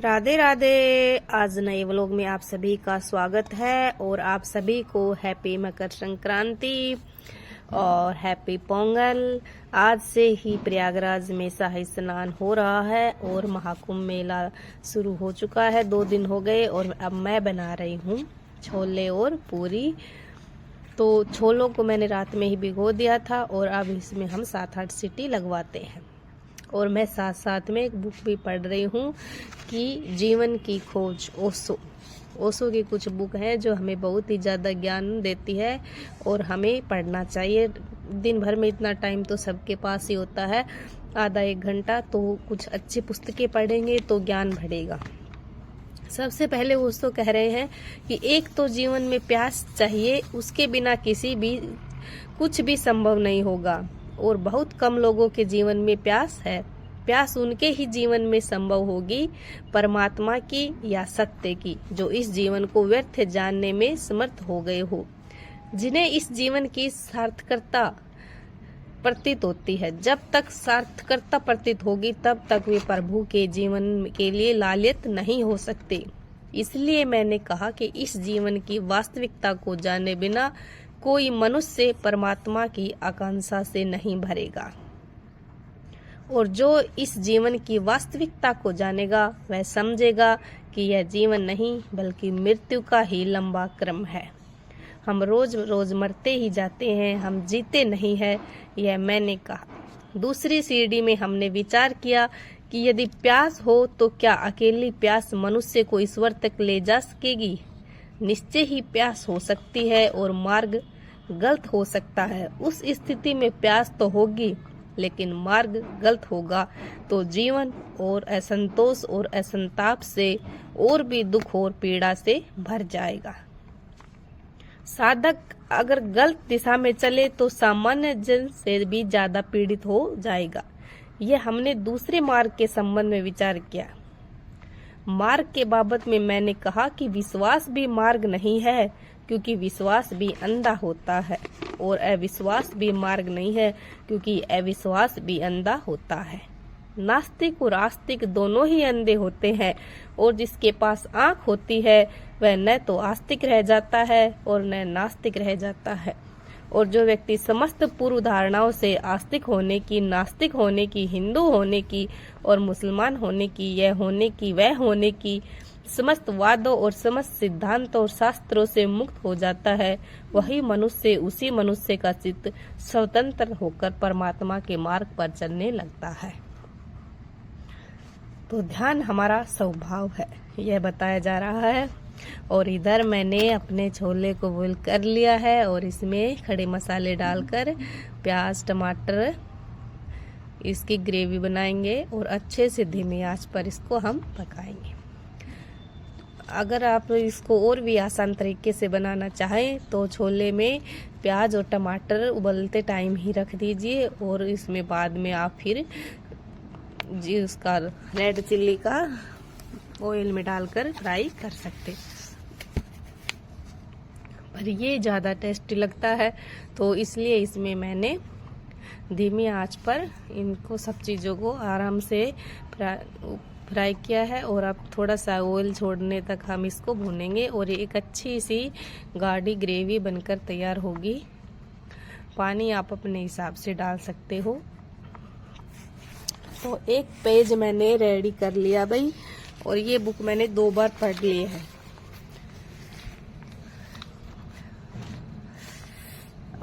राधे राधे। आज नए व्लॉग में आप सभी का स्वागत है और आप सभी को हैप्पी मकर संक्रांति और हैप्पी पोंगल। आज से ही प्रयागराज में शाही स्नान हो रहा है और महाकुंभ मेला शुरू हो चुका है। 2 दिन हो गए और अब मैं बना रही हूँ छोले और पूरी। तो छोलों को मैंने रात में ही भिगो दिया था और अब इसमें हम 7-8 सीटी लगवाते हैं। और मैं साथ साथ में एक बुक भी पढ़ रही हूँ कि जीवन की खोज ओशो की कुछ बुक है जो हमें बहुत ही ज़्यादा ज्ञान देती है और हमें पढ़ना चाहिए। दिन भर में इतना टाइम तो सबके पास ही होता है, आधा 1 घंटा, तो कुछ अच्छी पुस्तकें पढ़ेंगे तो ज्ञान बढ़ेगा। सबसे पहले ओशो कह रहे हैं कि एक तो जीवन में प्यास चाहिए, उसके बिना कुछ भी संभव नहीं होगा। और बहुत कम लोगों के जीवन में प्यास है। प्यास उनके ही जीवन में संभव होगी, परमात्मा की या सत्य की, जो इस जीवन को व्यर्थ जानने में समर्थ हो गए हो, जिन्हें इस जीवन की सार्थकता प्रतीत होती है। जब तक सार्थकता प्रतीत होगी तब तक वे प्रभु के जीवन के लिए लालित नहीं हो सकते। इसलिए मैंने कहा कि इस जीवन की वास्तविकता को जाने बिना कोई मनुष्य परमात्मा की आकांक्षा से नहीं भरेगा। और जो इस जीवन की वास्तविकता को जानेगा वह समझेगा कि यह जीवन नहीं बल्कि मृत्यु का ही लंबा क्रम है। हम रोज रोज मरते ही जाते हैं, हम जीते नहीं है, यह मैंने कहा। दूसरी सीढ़ी में हमने विचार किया कि यदि प्यास हो तो क्या अकेली प्यास मनुष्य को ईश्वर तक ले जा सकेगी? निश्चय ही प्यास हो सकती है और मार्ग गलत हो सकता है। उस स्थिति में प्यास तो होगी लेकिन मार्ग गलत होगा तो जीवन और असंतोष और असंताप से और भी दुख और पीड़ा से भर जाएगा। साधक अगर गलत दिशा में चले तो सामान्य जन से भी ज्यादा पीड़ित हो जाएगा। यह हमने दूसरे मार्ग के संबंध में विचार किया। मार्ग के बाबत में मैंने कहा कि विश्वास भी मार्ग नहीं है, क्योंकि विश्वास भी अंधा होता है, और अविश्वास भी मार्ग नहीं है, क्योंकि अविश्वास भी अंधा होता है। नास्तिक और आस्तिक दोनों ही अंधे होते हैं, और जिसके पास आंख होती है वह न तो आस्तिक रह जाता है और न नास्तिक रह जाता है। और जो व्यक्ति समस्त पूर्व धारणाओं से आस्तिक होने की, नास्तिक होने की, हिंदू होने की और मुसलमान होने की, यह होने की, वह होने की, समस्त वादों और समस्त सिद्धांतों और शास्त्रों से मुक्त हो जाता है, वही मनुष्य, उसी मनुष्य का चित्त स्वतंत्र होकर परमात्मा के मार्ग पर चलने लगता है। तो ध्यान हमारा स्वभाव है, यह बताया जा रहा है। और इधर मैंने अपने छोले को बॉईल कर लिया है और इसमें खड़े मसाले डालकर प्याज टमाटर इसकी ग्रेवी बनाएंगे और अच्छे से धीमी आंच पर इसको हम पकाएंगे। अगर आप इसको और भी आसान तरीके से बनाना चाहें तो छोले में प्याज और टमाटर उबलते टाइम ही रख दीजिए और इसमें बाद में आप फिर उसका रेड चिल्ली का ऑयल में डालकर फ्राई कर सकते, पर ये ज़्यादा टेस्टी लगता है। तो इसलिए इसमें मैंने धीमी आंच पर इनको सब चीज़ों को आराम से फ्राई किया है और अब थोड़ा सा ऑयल छोड़ने तक हम इसको भूनेंगे और एक अच्छी सी गाढ़ी ग्रेवी बनकर तैयार होगी। पानी आप अपने हिसाब से डाल सकते हो। तो एक पेज मैंने रेडी कर लिया भाई, और ये बुक मैंने 2 बार पढ़ ली है।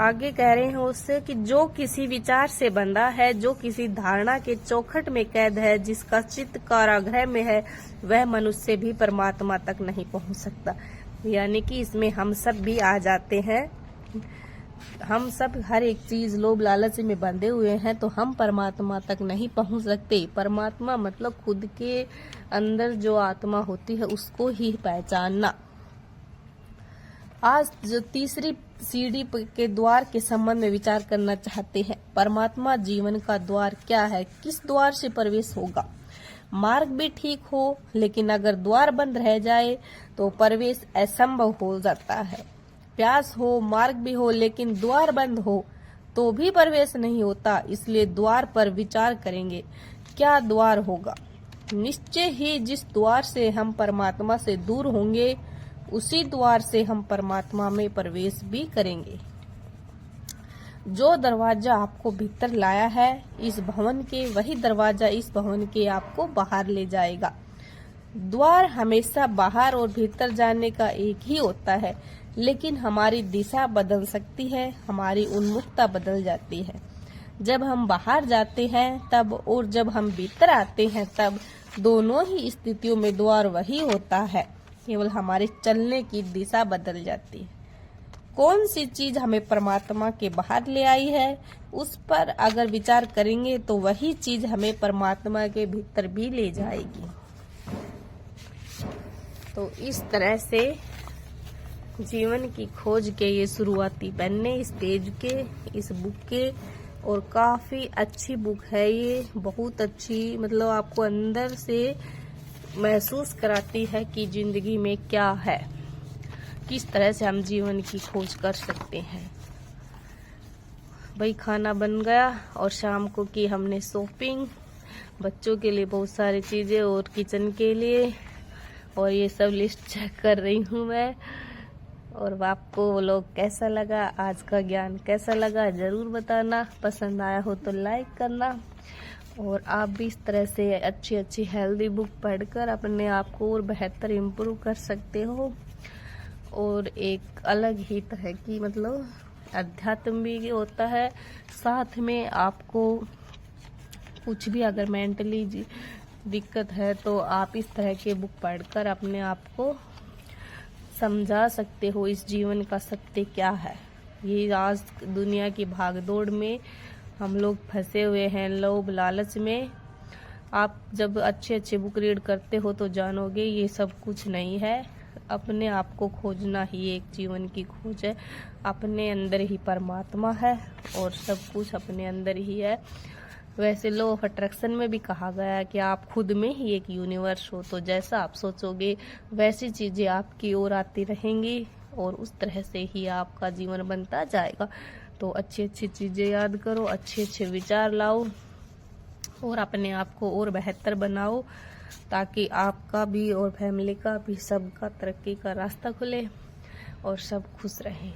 आगे कह रहे हैं उससे कि जो किसी विचार से बंधा है, जो किसी धारणा के चौखट में कैद है, जिसका चित्त कारागृह में है, वह मनुष्य भी परमात्मा तक नहीं पहुंच सकता। यानी कि इसमें हम सब भी आ जाते हैं। हम सब हर एक चीज लोभ लालच में बंधे हुए हैं, तो हम परमात्मा तक नहीं पहुंच सकते। परमात्मा मतलब खुद के अंदर जो आत्मा होती है उसको ही पहचानना। आज जो तीसरी सीढ़ी के द्वार के संबंध में विचार करना चाहते हैं। परमात्मा जीवन का द्वार क्या है, किस द्वार से प्रवेश होगा? मार्ग भी ठीक हो लेकिन अगर द्वार बंद रह जाए तो प्रवेश असंभव हो जाता है। प्यास हो, मार्ग भी हो, लेकिन द्वार बंद हो तो भी प्रवेश नहीं होता। इसलिए द्वार पर विचार करेंगे, क्या द्वार होगा? निश्चय ही जिस द्वार से हम परमात्मा से दूर होंगे उसी द्वार से हम परमात्मा में प्रवेश भी करेंगे। जो दरवाजा आपको भीतर लाया है इस भवन के, वही दरवाजा इस भवन के आपको बाहर ले जाएगा। द्वार हमेशा बाहर और भीतर जाने का एक ही होता है, लेकिन हमारी दिशा बदल सकती है, हमारी उन्मुखता बदल जाती है। जब हम बाहर जाते हैं तब और जब हम भीतर आते हैं तब दोनों ही स्थितियों में द्वार वही होता है, केवल हमारे चलने की दिशा बदल जाती है। कौन सी चीज हमें परमात्मा के बाहर ले आई है उस पर अगर विचार करेंगे तो वही चीज हमें परमात्मा के भीतर भी ले जाएगी। तो इस तरह से जीवन की खोज के ये शुरुआती पन्ने इस पेज के, इस बुक के, और काफी अच्छी बुक है ये, बहुत अच्छी, मतलब आपको अंदर से महसूस कराती है कि जिंदगी में क्या है, किस तरह से हम जीवन की खोज कर सकते हैं। भाई खाना बन गया और शाम को की हमने शॉपिंग, बच्चों के लिए बहुत सारी चीजें और किचन के लिए, और ये सब लिस्ट चेक कर रही हूँ मैं। और आपको वो लोग कैसा लगा, आज का ज्ञान कैसा लगा जरूर बताना। पसंद आया हो तो लाइक करना, और आप भी इस तरह से अच्छी अच्छी हेल्दी बुक पढ़कर अपने आप को और बेहतर इम्प्रूव कर सकते हो। और एक अलग ही तरह की मतलब अध्यात्म भी होता है, साथ में आपको कुछ भी अगर मेंटली दिक्कत है तो आप इस तरह के बुक पढ़कर अपने आप को समझा सकते हो इस जीवन का सत्य क्या है। ये आज दुनिया की भागदौड़ में हम लोग फंसे हुए हैं, लोभ लालच में। आप जब अच्छे अच्छे बुक रीड करते हो तो जानोगे ये सब कुछ नहीं है। अपने आप को खोजना ही एक जीवन की खोज है। अपने अंदर ही परमात्मा है और सब कुछ अपने अंदर ही है। वैसे लॉ ऑफ अट्रैक्शन में भी कहा गया है कि आप खुद में ही एक यूनिवर्स हो, तो जैसा आप सोचोगे वैसी चीजें आपकी ओर आती रहेंगी और उस तरह से ही आपका जीवन बनता जाएगा। तो अच्छी अच्छी चीजें याद करो, अच्छे अच्छे विचार लाओ और अपने आप को और बेहतर बनाओ, ताकि आपका भी और फैमिली का भी सबका तरक्की का रास्ता खुले और सब खुश रहें।